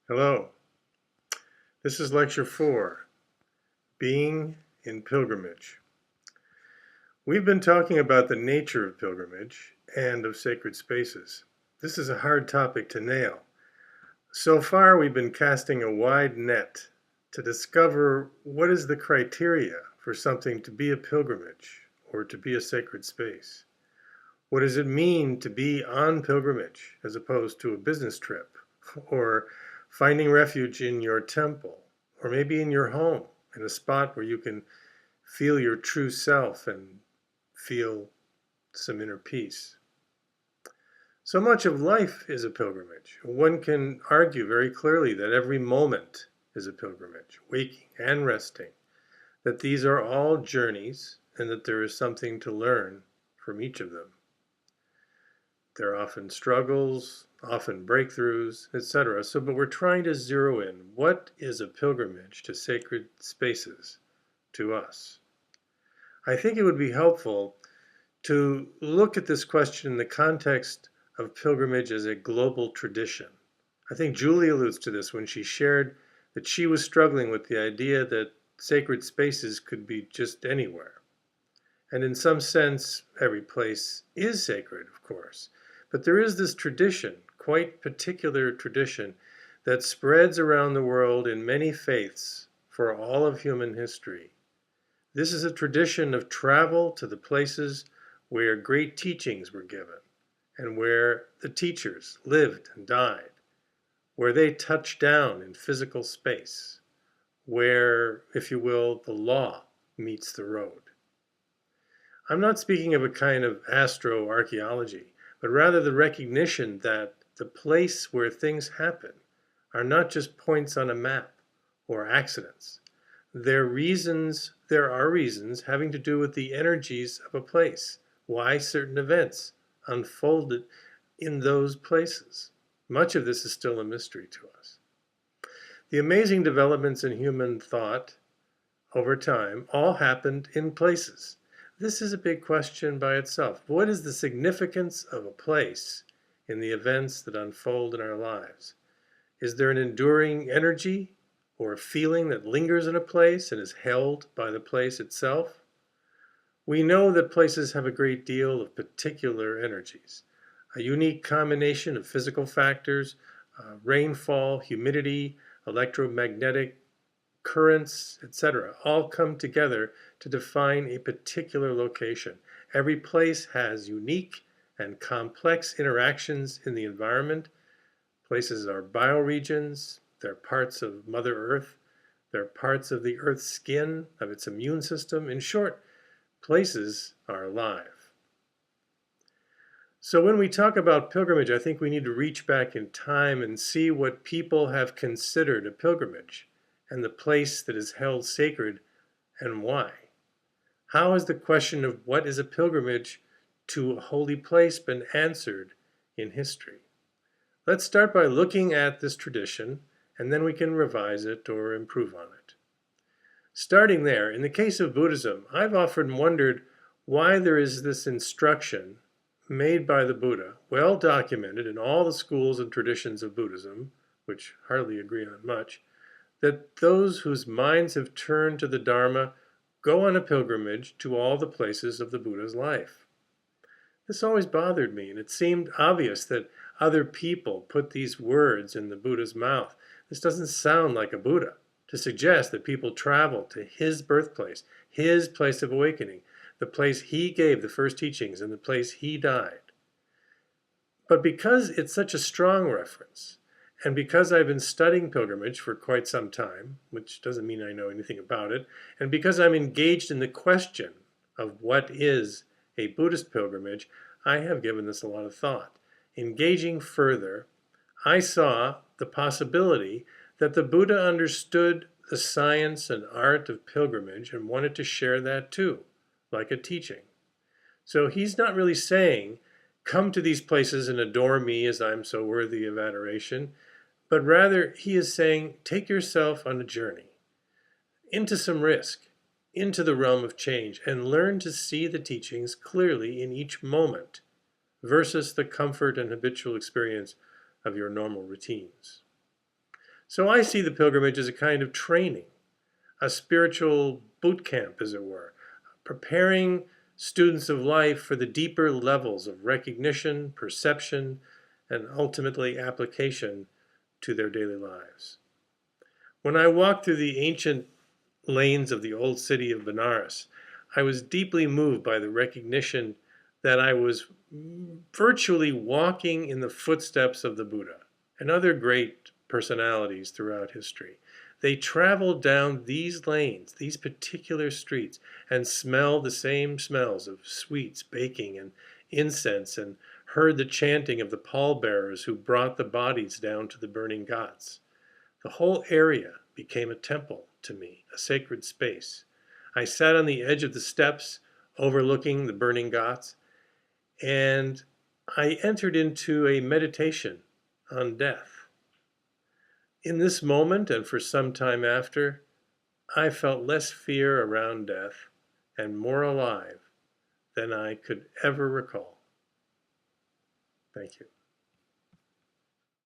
Hello, this is Lecture 4, Being in Pilgrimage. We've been talking about the nature of pilgrimage and of sacred spaces. This is a hard topic to nail. So far, we've been casting a wide net to discover what is the criteria for something to be a pilgrimage or to be a sacred space. What does it mean to be on pilgrimage as opposed to a business trip or finding refuge in your temple or maybe in your home in a spot where you can feel your true self and feel some inner peace? So much of life is a pilgrimage. One can argue very clearly that every moment is a pilgrimage, waking and resting, that these are all journeys and that there is something to learn from each of them. There are often struggles, often breakthroughs, etc. But we're trying to zero in. What is a pilgrimage to sacred spaces to us? I think it would be helpful to look at this question in the context of pilgrimage as a global tradition. I think Julie alludes to this when she shared that she was struggling with the idea that sacred spaces could be just anywhere. And in some sense, every place is sacred, of course. But there is this tradition, quite particular tradition, that spreads around the world in many faiths for all of human history. This is a tradition of travel to the places where great teachings were given and where the teachers lived and died, where they touched down in physical space, where, if you will, the law meets the road. I'm not speaking of a kind of astroarchaeology, but rather the recognition that the place where things happen are not just points on a map or accidents. There are reasons having to do with the energies of a place, why certain events unfolded in those places. Much of this is still a mystery to us. The amazing developments in human thought over time all happened in places. This is a big question by itself. What is the significance of a place in the events that unfold in our lives? Is there an enduring energy or a feeling that lingers in a place and is held by the place itself? We know that places have a great deal of particular energies, a unique combination of physical factors, rainfall, humidity, electromagnetic currents, etc., all come together to define a particular location. Every place has unique and complex interactions in the environment. Places are bioregions, they're parts of Mother Earth, they're parts of the Earth's skin, of its immune system. In short, places are alive. So when we talk about pilgrimage, I think we need to reach back in time and see what people have considered a pilgrimage and the place that is held sacred and why. How has the question of what is a pilgrimage to a holy place been answered in history? Let's start by looking at this tradition, and then we can revise it or improve on it. Starting there, in the case of Buddhism, I've often wondered why there is this instruction made by the Buddha, well documented in all the schools and traditions of Buddhism, which hardly agree on much, that those whose minds have turned to the Dharma go on a pilgrimage to all the places of the Buddha's life. This always bothered me, and it seemed obvious that other people put these words in the Buddha's mouth. This doesn't sound like a Buddha, to suggest that people travel to his birthplace, his place of awakening, the place he gave the first teachings and the place he died. But because it's such a strong reference, and because I've been studying pilgrimage for quite some time, which doesn't mean I know anything about it, and because I'm engaged in the question of what is a Buddhist pilgrimage, I have given this a lot of thought. Engaging further, I saw the possibility that the Buddha understood the science and art of pilgrimage and wanted to share that too, like a teaching. So he's not really saying, come to these places and adore me as I'm so worthy of adoration, but rather he is saying, take yourself on a journey, into some risk, into the realm of change, and learn to see the teachings clearly in each moment, versus the comfort and habitual experience of your normal routines. So I see the pilgrimage as a kind of training, a spiritual boot camp, as it were, preparing students of life for the deeper levels of recognition, perception, and ultimately application to their daily lives. When I walked through the ancient lanes of the old city of Benares, I was deeply moved by the recognition that I was virtually walking in the footsteps of the Buddha and other great personalities throughout history. They traveled down these lanes, these particular streets, and smelled the same smells of sweets, baking, and incense, and heard the chanting of the pallbearers who brought the bodies down to the burning ghats. The whole area became a temple to me, a sacred space. I sat on the edge of the steps overlooking the burning ghats, and I entered into a meditation on death. In this moment, and for some time after, I felt less fear around death and more alive than I could ever recall. Thank you.